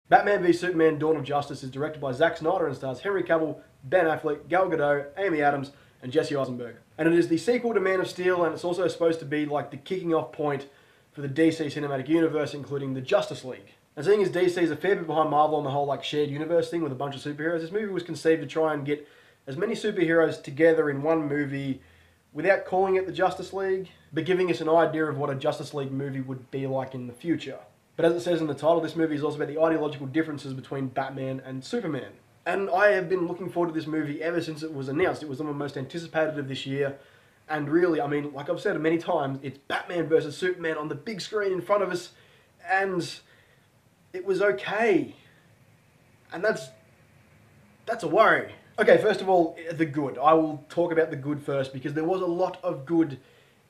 Batman v Superman: Dawn of Justice is directed by Zack Snyder and stars Henry Cavill, Ben Affleck, Gal Gadot, Amy Adams, and Jesse Eisenberg. And it is the sequel to Man of Steel, and it's also supposed to be like the kicking off point for the DC Cinematic Universe, including the Justice League. And seeing as DC is a fair bit behind Marvel on the whole like shared universe thing with a bunch of superheroes, this movie was conceived to try and get as many superheroes together in one movie without calling it the Justice League, but giving us an idea of what a Justice League movie would be like in the future. But as it says in the title, this movie is also about the ideological differences between Batman and Superman. And I have been looking forward to this movie ever since it was announced. It was one of the most anticipated of this year. And really, I mean, like I've said many times, it's Batman versus Superman on the big screen in front of us. And it was okay. And that's a worry. Okay, first of all, the good. I will talk about the good first because there was a lot of good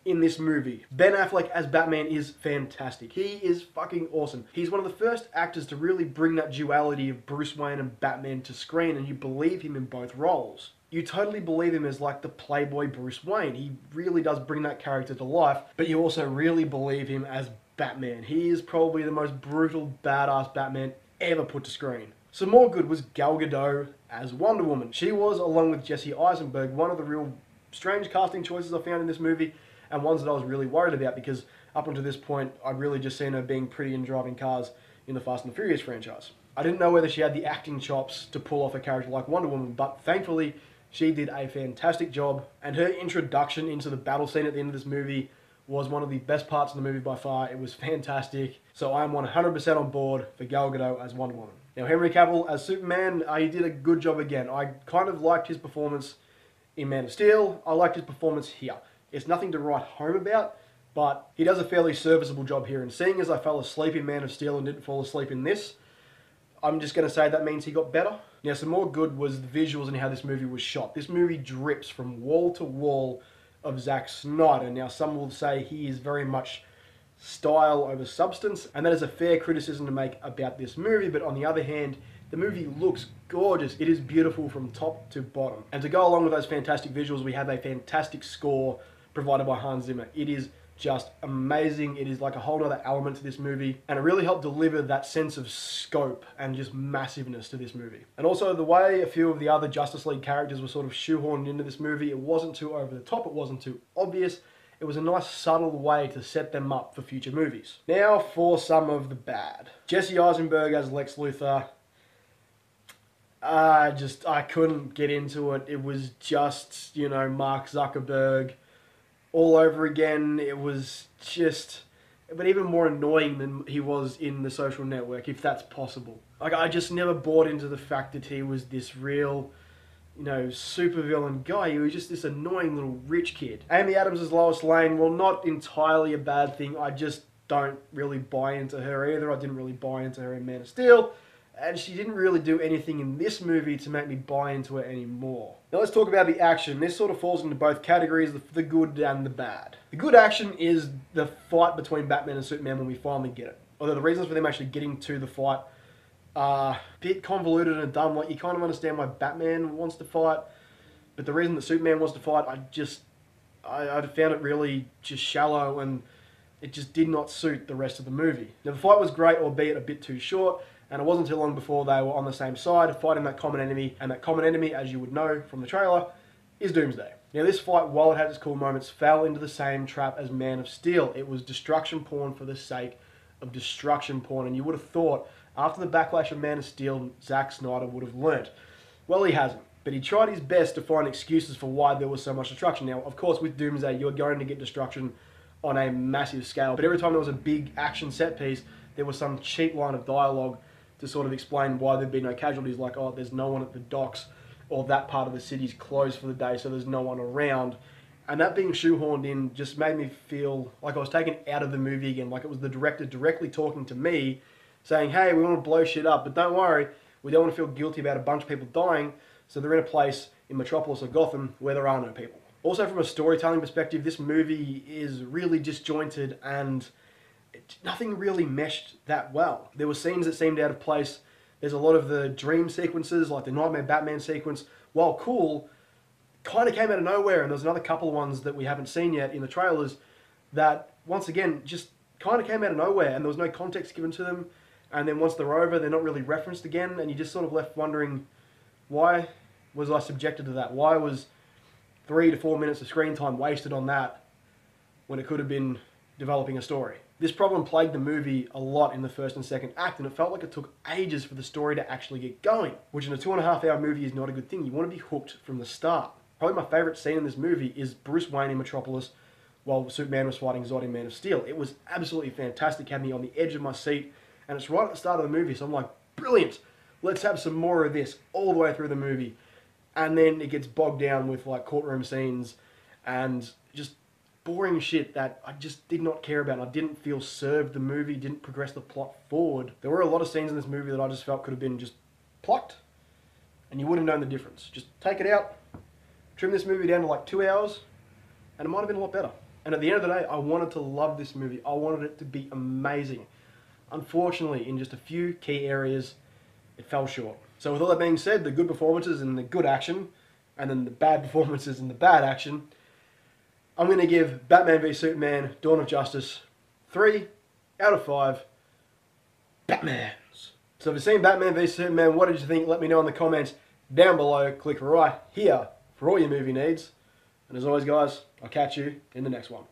in this movie. Ben Affleck as Batman is fantastic. He is fucking awesome. He's one of the first actors to really bring that duality of Bruce Wayne and Batman to screen, and you believe him in both roles. You totally believe him as like the playboy Bruce Wayne. He really does bring that character to life, but you also really believe him as Batman. He is probably the most brutal, badass Batman ever put to screen. Some more good was Gal Gadot as Wonder Woman. She was, along with Jesse Eisenberg, one of the real strange casting choices I found in this movie, and ones that I was really worried about because up until this point, I'd really just seen her being pretty and driving cars in the Fast and the Furious franchise. I didn't know whether she had the acting chops to pull off a character like Wonder Woman, but thankfully, she did a fantastic job, and her introduction into the battle scene at the end of this movie was one of the best parts of the movie by far. It was fantastic, so I'm 100% on board for Gal Gadot as Wonder Woman. Now, Henry Cavill as Superman, he did a good job again. I kind of liked his performance in Man of Steel. I liked his performance here. It's nothing to write home about, but he does a fairly serviceable job here. And seeing as I fell asleep in Man of Steel and didn't fall asleep in this, I'm just going to say that means he got better. Now, some more good was the visuals and how this movie was shot. This movie drips from wall to wall of Zack Snyder. Now, some will say he is very much style over substance, and that is a fair criticism to make about this movie, but on the other hand, the movie looks gorgeous. It is beautiful from top to bottom. And to go along with those fantastic visuals, we have a fantastic score provided by Hans Zimmer. It is just amazing. It is like a whole other element to this movie, and it really helped deliver that sense of scope and just massiveness to this movie. And also the way a few of the other Justice League characters were sort of shoehorned into this movie, it wasn't too over the top, it wasn't too obvious. It was a nice subtle way to set them up for future movies. Now for some of the bad. Jesse Eisenberg as Lex Luthor. I couldn't get into it. It was just, you know, Mark Zuckerberg all over again. It was just, but even more annoying than he was in The Social Network, if that's possible. Like, I just never bought into the fact that he was this real, you know, supervillain guy. He was just this annoying little rich kid. Amy Adams as Lois Lane, well, not entirely a bad thing. I just don't really buy into her either. I didn't really buy into her in Man of Steel. And she didn't really do anything in this movie to make me buy into it anymore. Now let's talk about the action. This sort of falls into both categories, the good and the bad. The good action is the fight between Batman and Superman when we finally get it. Although the reasons for them actually getting to the fight are a bit convoluted and dumb. Like, you kind of understand why Batman wants to fight, but the reason that Superman wants to fight, I found it really just shallow, and it just did not suit the rest of the movie. Now the fight was great, albeit a bit too short. And it wasn't too long before they were on the same side, fighting that common enemy. And that common enemy, as you would know from the trailer, is Doomsday. Now this fight, while it had its cool moments, fell into the same trap as Man of Steel. It was destruction porn for the sake of destruction porn. And you would have thought, after the backlash of Man of Steel, Zack Snyder would have learnt. Well, he hasn't. But he tried his best to find excuses for why there was so much destruction. Now, of course, with Doomsday, you're going to get destruction on a massive scale. But every time there was a big action set piece, there was some cheap line of dialogue to sort of explain why there'd be no casualties, like, oh, there's no one at the docks, or that part of the city's closed for the day, so there's no one around. And that being shoehorned in just made me feel like I was taken out of the movie again, like it was the director directly talking to me, saying, hey, we want to blow shit up, but don't worry, we don't want to feel guilty about a bunch of people dying, so they're in a place in Metropolis or Gotham where there are no people. Also, from a storytelling perspective, this movie is really disjointed and nothing really meshed that well. There were scenes that seemed out of place. There's a lot of the dream sequences, like the Nightmare Batman sequence, while cool, kind of came out of nowhere. And there's another couple of ones that we haven't seen yet in the trailers that, once again, just kind of came out of nowhere, and there was no context given to them. and then once they're over, they're not really referenced again, and you just sort of left wondering, why was I subjected to that? Why was 3 to 4 minutes of screen time wasted on that when it could have been developing a story? This problem plagued the movie a lot in the first and second act, and it felt like it took ages for the story to actually get going, which in a 2.5-hour movie is not a good thing. You want to be hooked from the start. Probably my favourite scene in this movie is Bruce Wayne in Metropolis while Superman was fighting Zod in Man of Steel. It was absolutely fantastic, had me on the edge of my seat, and it's right at the start of the movie, so I'm like, brilliant, let's have some more of this all the way through the movie. And then it gets bogged down with like courtroom scenes and just boring shit that I just did not care about, and I didn't feel served the movie, didn't progress the plot forward. There were a lot of scenes in this movie that I just felt could have been just plucked, and you wouldn't have known the difference. Just take it out, trim this movie down to like 2 hours, and it might have been a lot better. And at the end of the day, I wanted to love this movie. I wanted it to be amazing. Unfortunately, in just a few key areas, it fell short. So with all that being said, the good performances and the good action, and then the bad performances and the bad action, I'm going to give Batman v Superman Dawn of Justice 3 out of 5 Batmans. So if you've seen Batman v Superman, what did you think? Let me know in the comments down below. Click right here for all your movie needs. And as always, guys, I'll catch you in the next one.